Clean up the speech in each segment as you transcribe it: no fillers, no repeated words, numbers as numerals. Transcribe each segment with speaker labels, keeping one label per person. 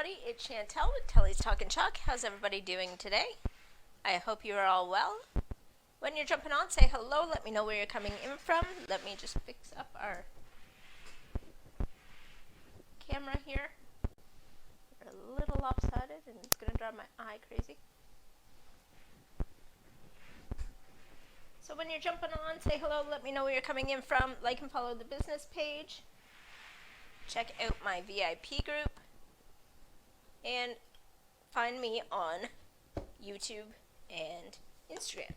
Speaker 1: everybody, it's Chantel with Telly's Talkin' Chalk. How's everybody doing today? I hope you are all well. When you're jumping on, say hello, let me know where you're coming in from. Let me just fix up our camera here. We're a little lopsided and it's going to drive my eye crazy. So when you're jumping on, say hello, let me know where you're coming in from. Like and follow the business page. Check out my VIP group. And find me on YouTube and Instagram.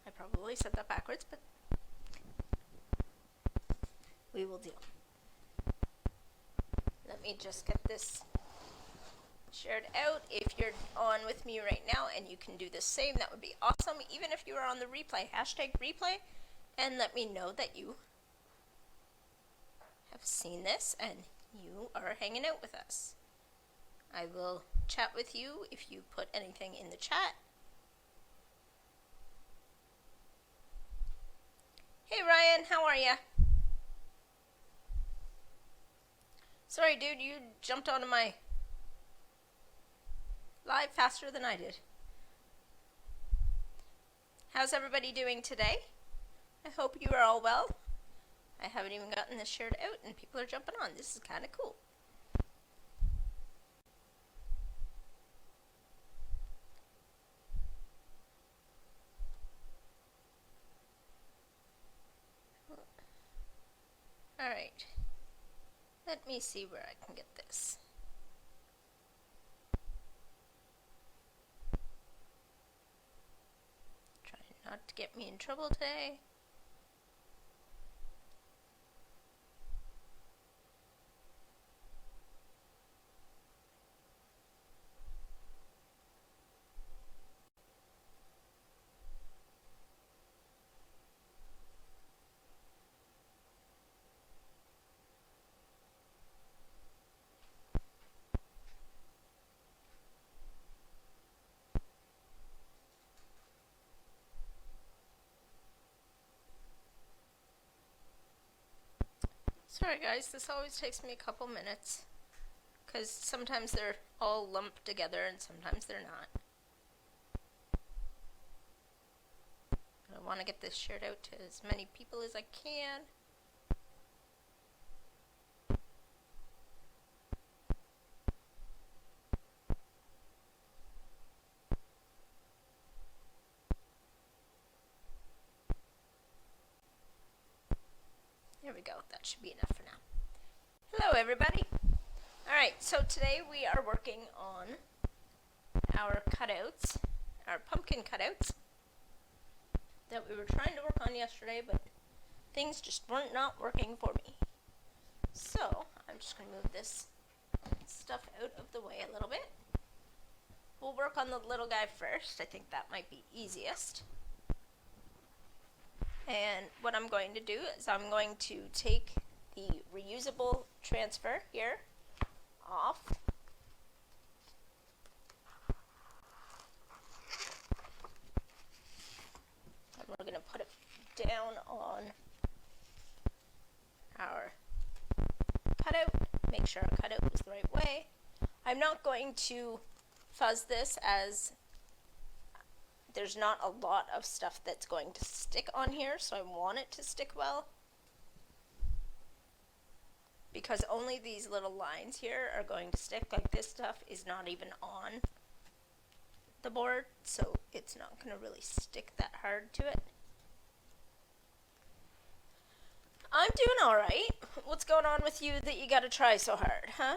Speaker 1: I probably said that backwards, but we will do. Let me just get this shared out. If you're on with me right now and you can do the same, that would be awesome. Even if you are on the replay, hashtag replay, and let me know that you have seen this and you are hanging out with us. I will chat with you if you put anything in the chat. Hey Ryan, how are ya? Sorry dude, you jumped onto my live faster than I did. How's everybody doing today? I hope you are all well. I haven't even gotten this shared out and people are jumping on. This is kind of cool. Alright. Let me see where I can get this. Trying not to get me in trouble today. Sorry guys, this always takes me a couple minutes because sometimes they're all lumped together and sometimes they're not. But I want to get this shared out to as many people as I can. There we go, that should be enough for now. Hello everybody. Alright, so today we are working on our cutouts, our pumpkin cutouts that we were trying to work on yesterday, but things just weren't not working for me. So, I'm just going to move this stuff out of the way a little bit. We'll work on the little guy first. I think that might be easiest. And what I'm going to do is I'm going to take the reusable transfer here off. And we're going to put it down on our cutout. Make sure our cutout is the right way. I'm not going to fuzz this as there's not a lot of stuff that's going to stick on here, so I want it to stick well. Because only these little lines here are going to stick. Like this stuff is not even on the board, so it's not going to really stick that hard to it. I'm doing alright. What's going on with you that you gotta try so hard, huh?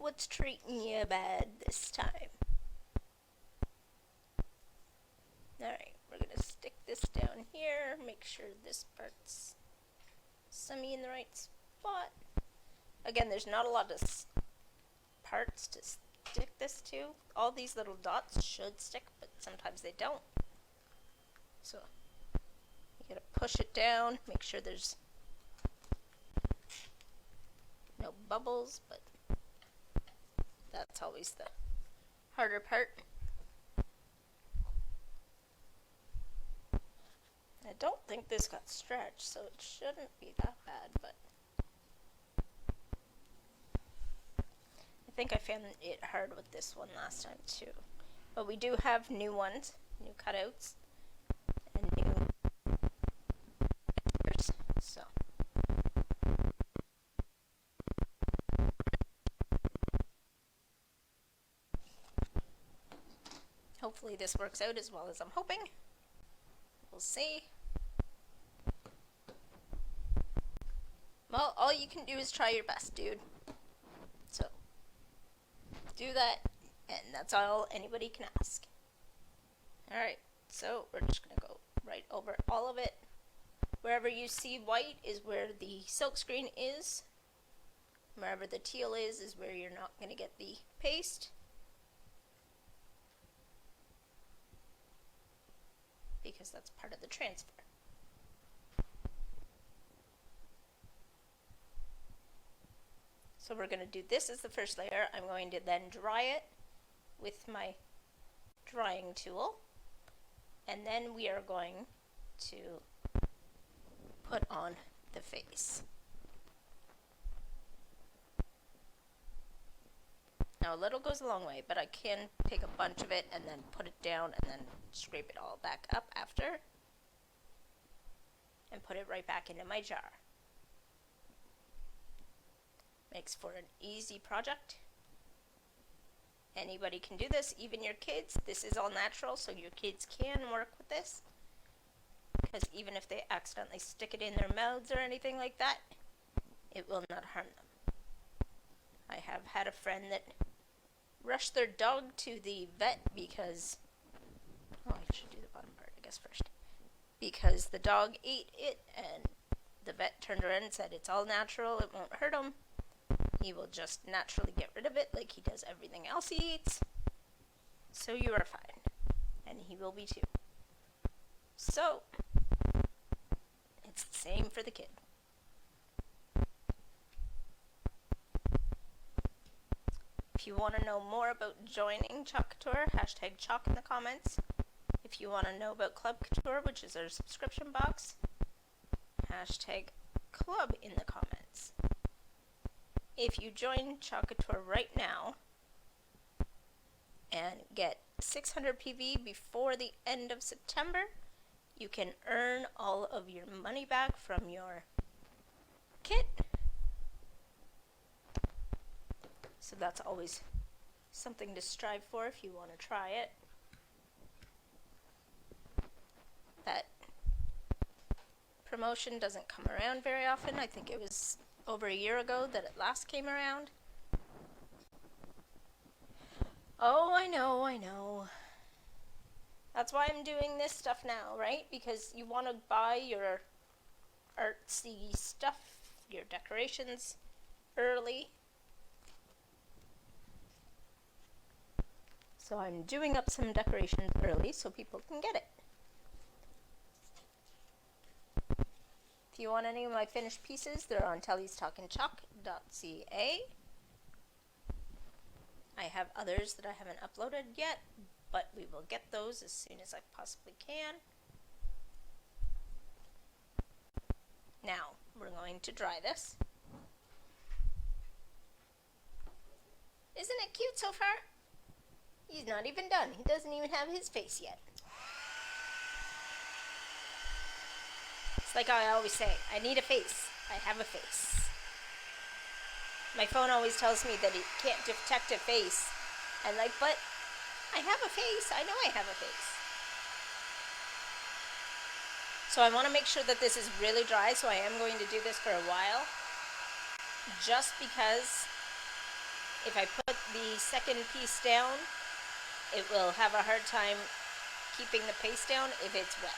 Speaker 1: What's treating you bad this time? Alright, we're going to stick this down here, make sure this part's semi in the right spot. Again, there's not a lot of parts to stick this to. All these little dots should stick, but sometimes they don't. So, you gotta push it down, make sure there's no bubbles, but that's always the harder part. don't think this got stretched, so it shouldn't be that bad, but I think I found it hard with this one last time too. But we do have new ones, new cutouts, and new pictures, so. Hopefully this works out as well as I'm hoping. We'll see. Well, all you can do is try your best, dude. So, do that, and that's all anybody can ask. Alright, so we're just going to go right over all of it. Wherever you see white is where the silkscreen is. Wherever the teal is where you're not going to get the paste. Because that's part of the transfer. So we're going to do this as the first layer. I'm going to then dry it with my drying tool. And then we are going to put on the face. Now a little goes a long way, but I can take a bunch of it and then put it down and then scrape it all back up after. And put it right back into my jar. Makes for an easy project. Anybody can do this, even your kids. This is all natural, so your kids can work with this. Because even if they accidentally stick it in their mouths or anything like that, it will not harm them. I have had a friend that rushed their dog to the vet because, oh, I should do the bottom part, I guess, first. Because the dog ate it, and the vet turned around and said, it's all natural, it won't hurt him. He will just naturally get rid of it like he does everything else he eats. So you are fine. And he will be too. So, it's the same for the kid. If you want to know more about joining Chalk Couture, hashtag chalk in the comments. If you want to know about Club Couture, which is our subscription box, hashtag club in the comments. If you join Chalk Couture right now and get 600 PV before the end of September, you can earn all of your money back from your kit. So that's always something to strive for if you want to try it. That promotion doesn't come around very often. I think it was over a year ago that it last came around. Oh, I know. That's why I'm doing this stuff now, right? Because you want to buy your artsy stuff, your decorations, early. So I'm doing up some decorations early so people can get it. If you want any of my finished pieces, they're on tellystalkingchalk.ca. I have others that I haven't uploaded yet, but we will get those as soon as I possibly can. Now, we're going to dry this. Isn't it cute so far? He's not even done. He doesn't even have his face yet. It's like I always say, I need a face. I have a face. My phone always tells me that it can't detect a face. I'm like, but I have a face. I know I have a face. So I want to make sure that this is really dry, so I am going to do this for a while. Just because if I put the second piece down, it will have a hard time keeping the paste down if it's wet.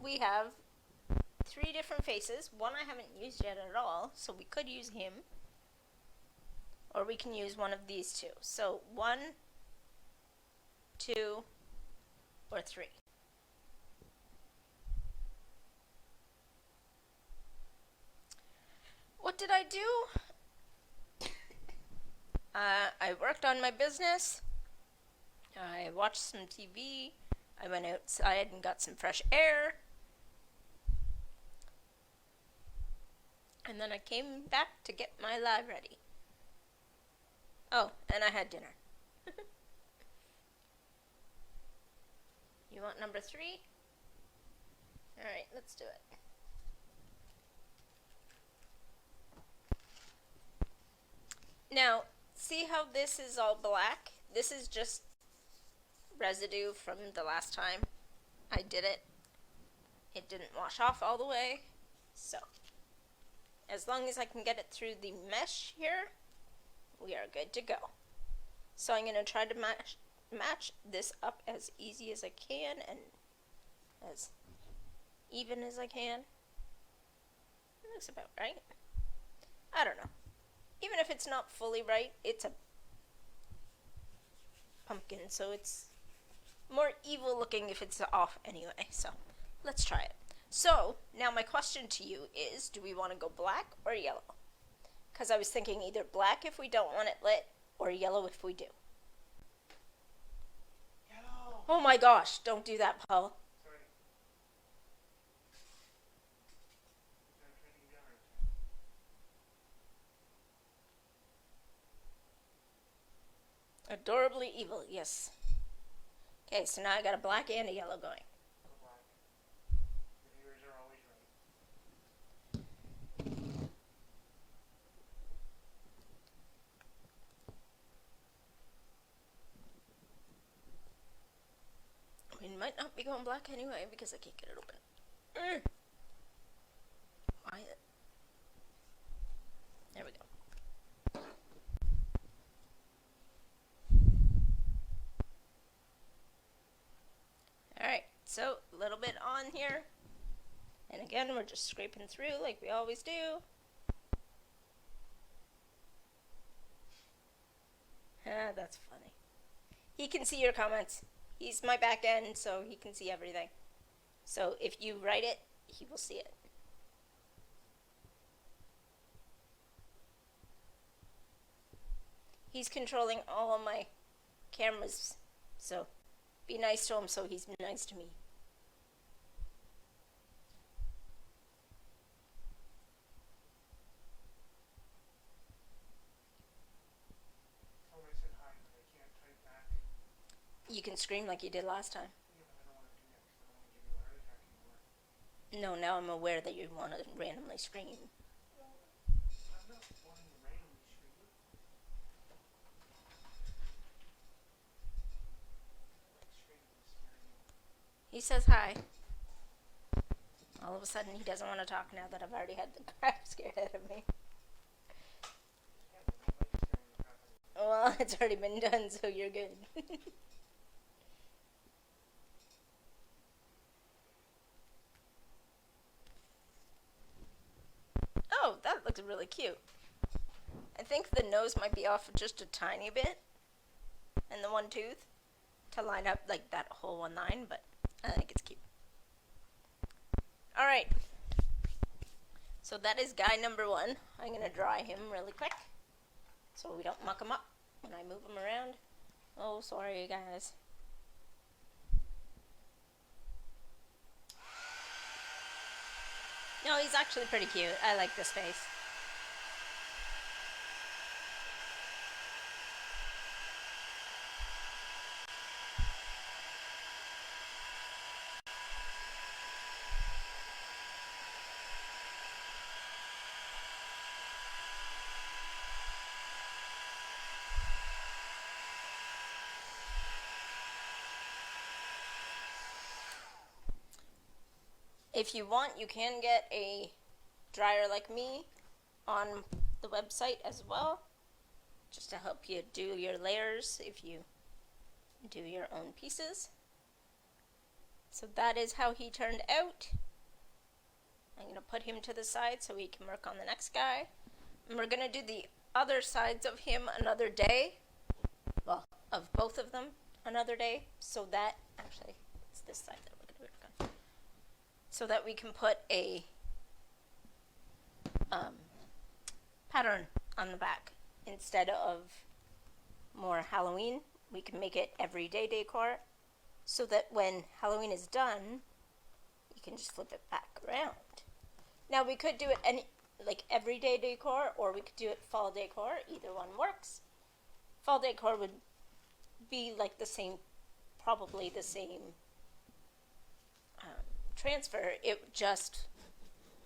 Speaker 1: we have 3 different faces. One I haven't used yet at all, so we could use him. Or we can use one of these two. So 1, 2, or 3. What did I do? I worked on my business. I watched some TV. I went outside and got some fresh air. And then I came back to get my live ready. Oh, and I had dinner. You want number 3? Alright, let's do it. Now, see how this is all black? This is just residue from the last time I did it. It didn't wash off all the way. So, as long as I can get it through the mesh here, we are good to go. So I'm going to try to match this up as easy as I can and as even as I can. It looks about right. I don't know. Even if it's not fully right, it's a pumpkin, so it's more evil looking if it's off anyway. So let's try it. So now my question to you is, do we want to go black or yellow? Because I was thinking either black if we don't want it lit or yellow if we do. Yellow. Oh my gosh, don't do that, Paul.
Speaker 2: Sorry.
Speaker 1: Adorably evil, yes. Okay, so now I got a black and a yellow going.
Speaker 2: Black. The viewers are always right.
Speaker 1: We might not be going black anyway because I can't get it open. Why? There we go. Alright, so a little bit on here. And again, we're just scraping through like we always do. Ah, that's funny. He can see your comments. He's my back end, so he can see everything. So if you write it, he will see it. He's controlling all my cameras, so be nice to him so he's nice to me.
Speaker 2: Somebody said hi, but I can't type back.
Speaker 1: You can scream like you did last time.
Speaker 2: Yeah, but I don't want to do that because I don't want to give you a heart attack anymore.
Speaker 1: No, now I'm aware that you want to randomly scream.
Speaker 2: I'm not wanting to randomly scream. Like screaming and scaring you.
Speaker 1: He says hi. All of a sudden, he doesn't want to talk now that I've already had the crap scared out of me.
Speaker 2: Yeah, but I don't like scaring the crap out of you.
Speaker 1: Well, it's already been done, so you're good. Oh, that looks really cute. I think the nose might be off just a tiny bit, and the one tooth to line up like that whole one line, but I think it's cute. Alright, so that is guy number 1. I'm going to dry him really quick so we don't muck him up when I move him around. Oh, sorry guys. No, he's actually pretty cute. I like this face. If you want, you can get a dryer like me on the website as well, just to help you do your layers if you do your own pieces. So that is how he turned out. I'm going to put him to the side so we can work on the next guy. And we're going to do the other sides of him another day. Well, of both of them another day. So that, actually, it's this side that we're going to work on. So that we can put a pattern on the back. Instead of more Halloween, we can make it everyday decor. So that when Halloween is done, you can just flip it back around. Now we could do it like everyday decor, or we could do it fall decor. Either one works. Fall decor would be like the same, probably the same transfer. It just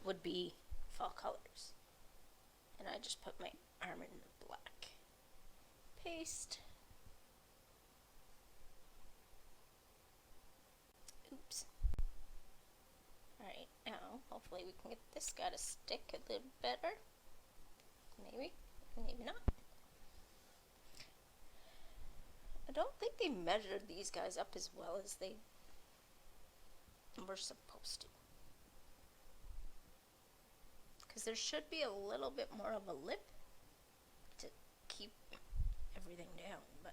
Speaker 1: would be fall colors. And I just put my arm in the black. Paste. Oops. Alright, now hopefully we can get this guy to stick a little better. Maybe, maybe not. I don't think they measured these guys up as well as they were supposed to. Because there should be a little bit more of a lip to keep everything down, but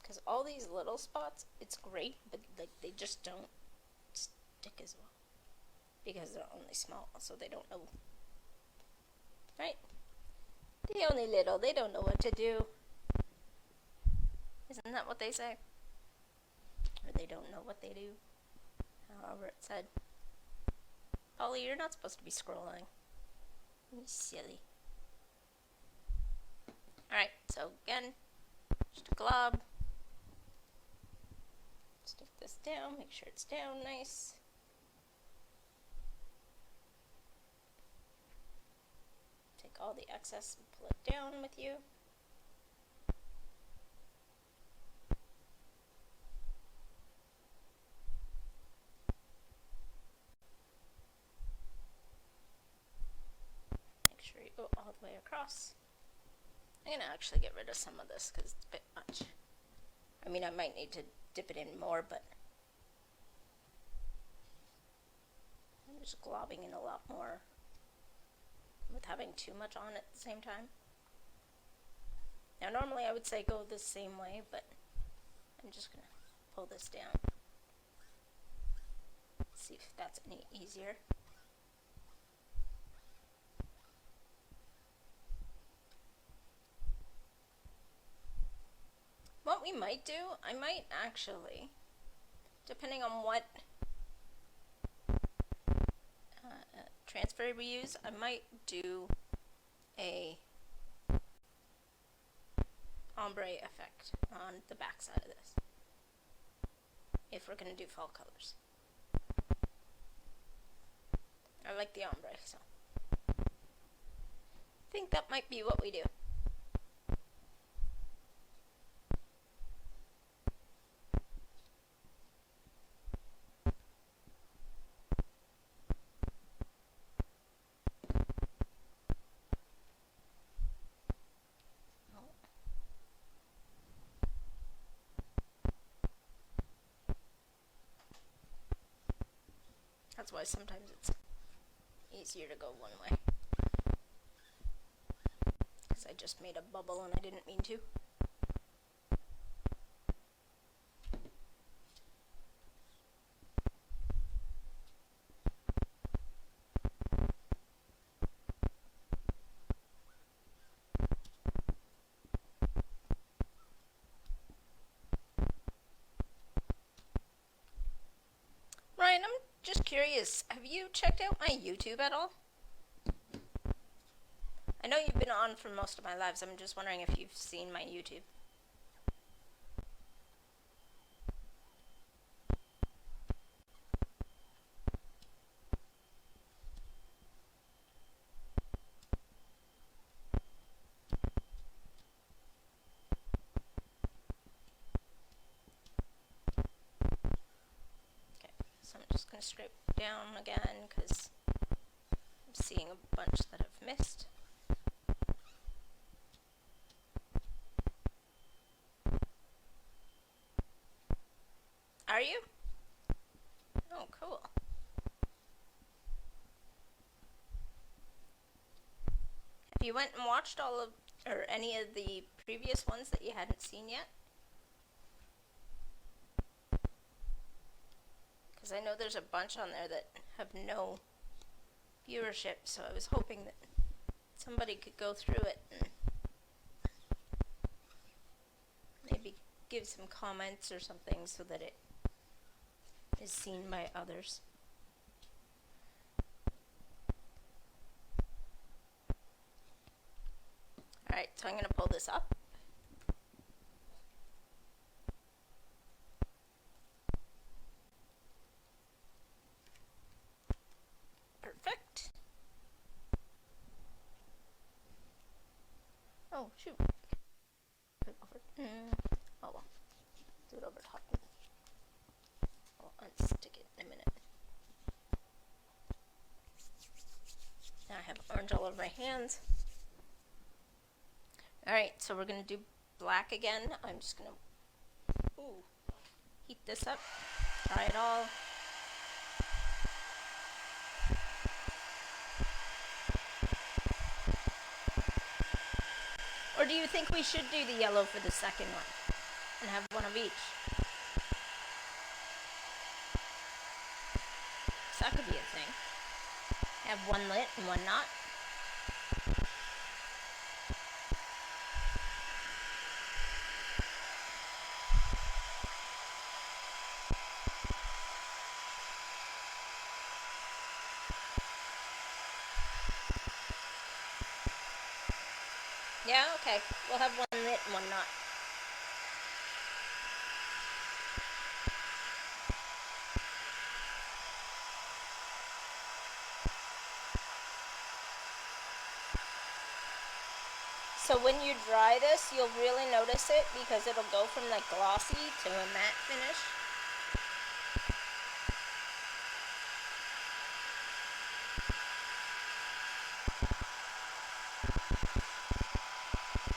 Speaker 1: because all these little spots, it's great, but like they just don't stick as well because they're only small, so they don't know. Right? They only little, they don't know what to do. Isn't that what they say? Or they don't know what they do. However it said. Polly, you're not supposed to be scrolling. You silly. Alright, so again, just a glob. Stick this down, make sure it's down nice. Take all the excess and pull it down with you. Make sure you go all the way across. I'm going to actually get rid of some of this because it's a bit much. I mean, I might need to dip it in more, but I'm just globbing in a lot more with having too much on at the same time. Now, normally I would say go the same way, but I'm just going to pull this down. See if that's any easier. What we might do, I might actually, depending on what transfer we use, I might do a ombre effect on the back side of this, if we're going to do fall colors. I like the ombre, so I think that might be what we do. That's why sometimes it's easier to go one way. Because I just made a bubble and I didn't mean to. Ryan, I'm just curious, have you checked out my YouTube at all? I know you've been on for most of my lives. I'm just wondering if you've seen my YouTube. Okay, so I'm just going to scrape down again because I'm seeing a bunch that I've missed. Are you? If you went and watched all of, or any of the previous ones that you hadn't seen yet, because I know there's a bunch on there that have no viewership, so I was hoping that somebody could go through it and maybe give some comments or something so that it is seen by others. Alright, so I'm going to pull this up. Perfect. Oh, shoot. Put it over. Oh well. Do it over top. I'll unstick it in a minute. Now I have orange all over my hands. Alright, so we're going to do black again. I'm just going to heat this up. Try it all. Or do you think we should do the yellow for the second one and have one of each? So that could be a thing. Have one lit and one not. Yeah, okay. We'll have one lit and one not. So when you dry this, you'll really notice it because it'll go from like glossy to a matte finish.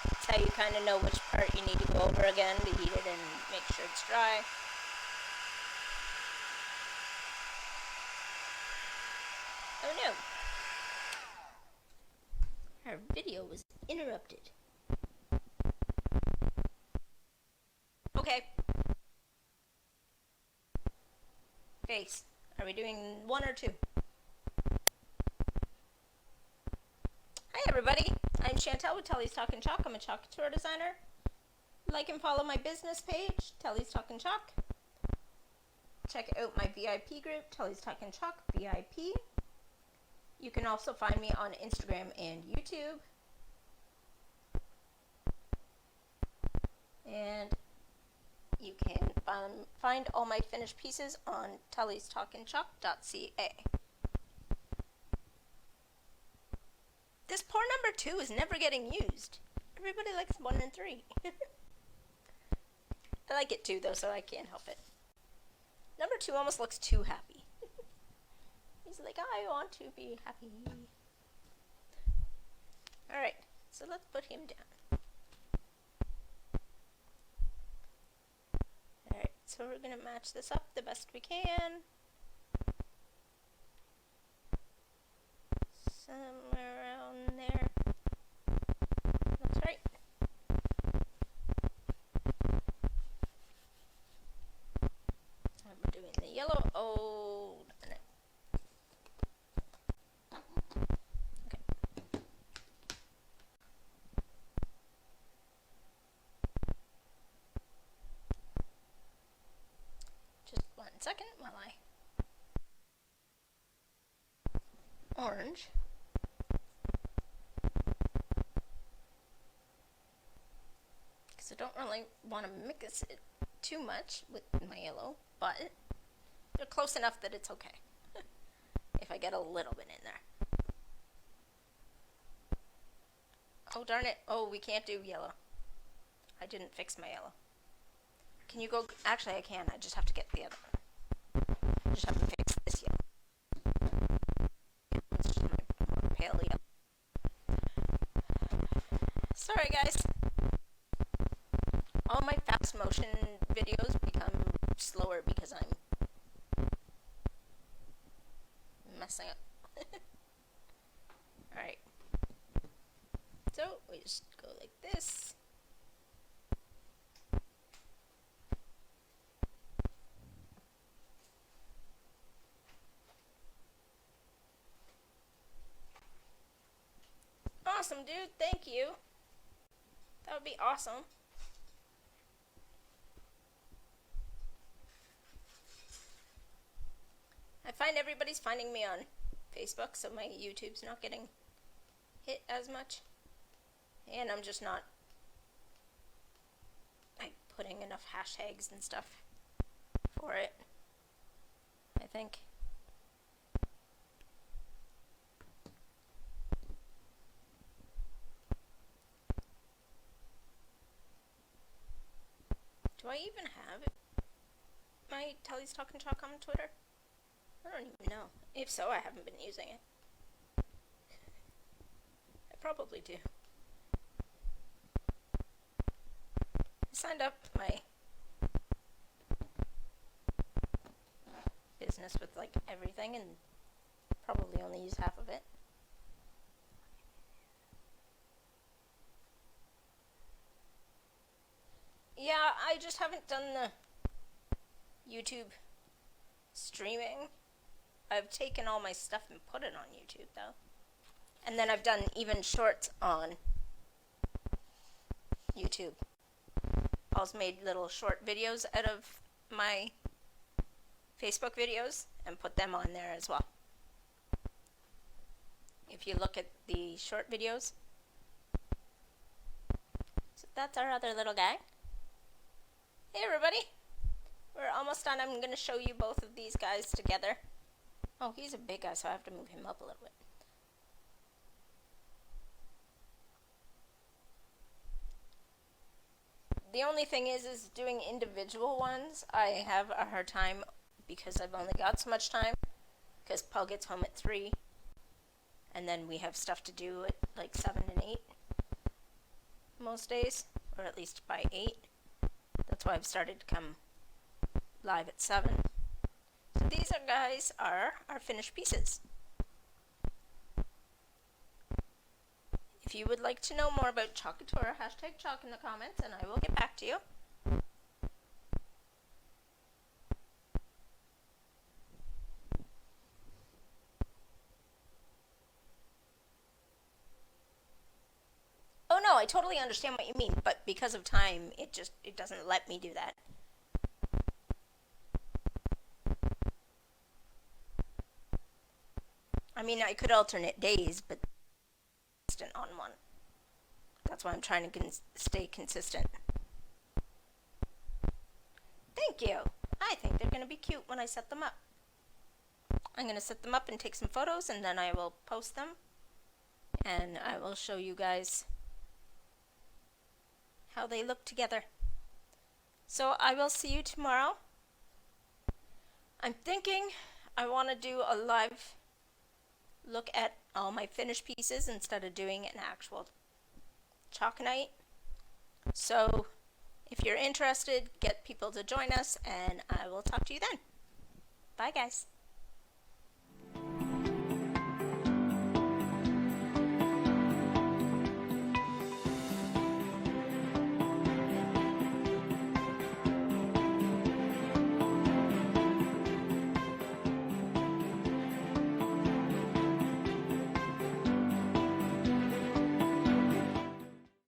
Speaker 1: That's how you kind of know which part you need to go over again to heat it and make sure it's dry. Oh no. Our video was interrupted. Okay. Face. Are we doing one or two? Hi everybody. I'm Chantel with Telly's Talkin' Chalk. I'm a chalk couture designer. Like and follow my business page, Telly's Talkin' Chalk. Check out my VIP group, Telly's Talkin' Chalk VIP. You can also find me on Instagram and YouTube. And you can find all my finished pieces on tellystalkinchalk.ca. This poor number 2 is never getting used. Everybody likes 1 and 3. I like it too though, so I can't help it. Number 2 almost looks too happy. He's like, I want to be happy. Alright, so let's put him down. Alright, so we're going to match this up the best we can. Somewhere around there. That's right. And we're doing the yellow. Oh, darn it. Okay. Just 1 second while I orange. Because I don't really want to mix it too much with my yellow, but they're close enough that it's okay. If I get a little bit in there. Oh darn it. Oh, we can't do yellow. I didn't fix my yellow. Can you go? Actually I can. I just have to get the other one. I just have to fix this yellow. It's just my pale yellow. Sorry guys. All my fast motion videos become slower because I'm messing up. Alright. we just go like this. Awesome, dude. Thank you. That would be awesome. I find everybody's finding me on Facebook, so my YouTube's not getting hit as much. And I'm just not like putting enough hashtags and stuff for it, I think. Do I even have my Telly's Talking Chalk on Twitter? I don't even know. If so, I haven't been using it. I probably do. I signed up my business with like everything and probably only use half of it. Yeah, I just haven't done the YouTube streaming. I've taken all my stuff and put it on YouTube though. And then I've done even shorts on YouTube. Also made little short videos out of my Facebook videos and put them on there as well. If you look at the short videos. So that's our other little guy. Hey everybody. We're almost done. I'm going to show you both of these guys together. Oh, he's a big guy, so I have to move him up a little bit. The only thing is doing individual ones, I have a hard time because I've only got so much time. Because Paul gets home at 3. And then we have stuff to do at like 7 and 8 most days. Or at least by 8. That's why I've started to come live at 7. So these guys are our finished pieces. If you would like to know more about Chalkatura, hashtag chalk in the comments and I will get back to you. Oh no, I totally understand what you mean, but because of time, it doesn't let me do that. I mean, I could alternate days, but consistent on one. That's why I'm trying to stay consistent. Thank you. I think they're going to be cute when I set them up. I'm going to set them up and take some photos, and then I will post them. And I will show you guys how they look together. So I will see you tomorrow. I'm thinking I want to do a live look at all my finished pieces instead of doing an actual chalk night. So if you're interested, get people to join us and I will talk to you then. Bye guys.